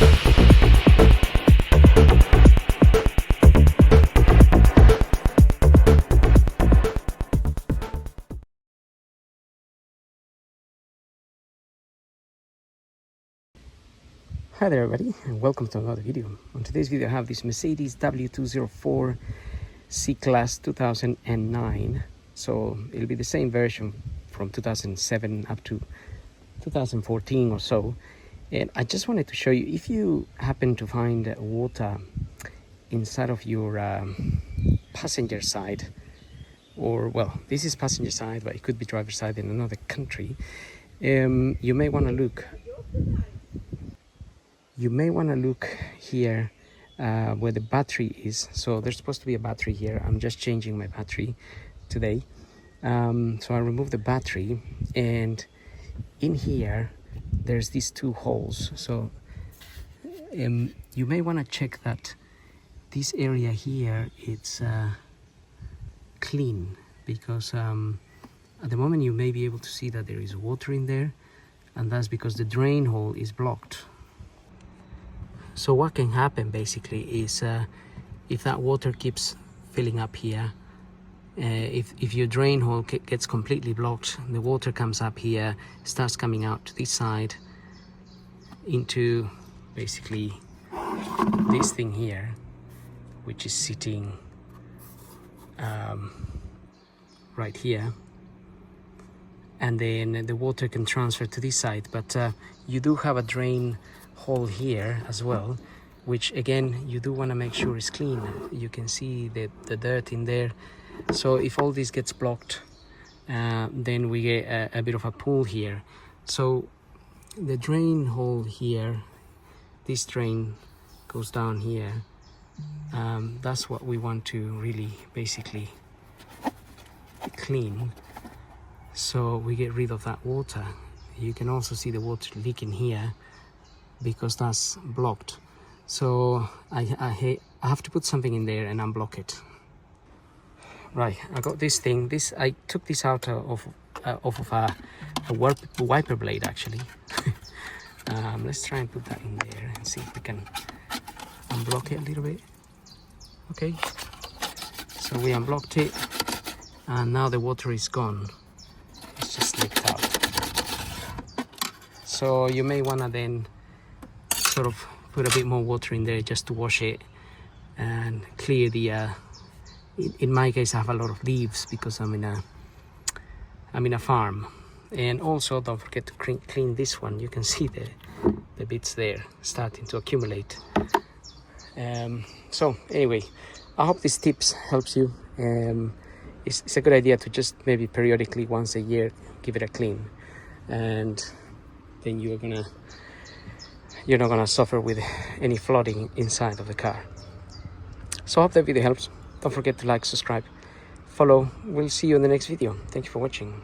Hi there everybody, and welcome to another video. On today's video I have this Mercedes W204 C-Class 2009. So it'll be the same version from 2007 up to 2014 or so. And I just wanted to show you, if you happen to find water inside of your passenger side, or well, this is passenger side, but it could be driver side in another country, you may want to look here where the battery is. So there's supposed to be a battery here. I'm just changing my battery today. So I remove the battery, and in here there's these two holes. So you may want to check that this area here it's clean, because at the moment you may be able to see that there is water in there, and that's because the drain hole is blocked. So what can happen basically is if that water keeps filling up here, if your drain hole gets completely blocked, the water comes up here, starts coming out to this side into basically this thing here, which is sitting right here, and then the water can transfer to this side. But you do have a drain hole here as well, which again you do want to make sure is clean. You can see the dirt in there. So if all this gets blocked, then we get a bit of a pool here. So the drain hole here, this drain goes down here. That's what we want to really basically clean, so we get rid of that water. You can also see the water leaking here because that's blocked. So I have to put something in there and unblock it. Right, I got this thing. I took this out of a wiper blade actually. Let's try and put that in there and see if we can unblock it a little bit. Okay, so we unblocked it, and now the water is gone. It's just leaked out. So you may want to then sort of put a bit more water in there just to wash it and clear the in my case I have a lot of leaves because I'm in a farm. And also don't forget to clean this one. You can see the bits there starting to accumulate. So anyway, I hope these tips helps you. It's a good idea to just maybe periodically once a year give it a clean, and then you're not gonna suffer with any flooding inside of the car. So I hope that video helps. Don't forget to like, subscribe, follow. We'll see you in the next video. Thank you for watching.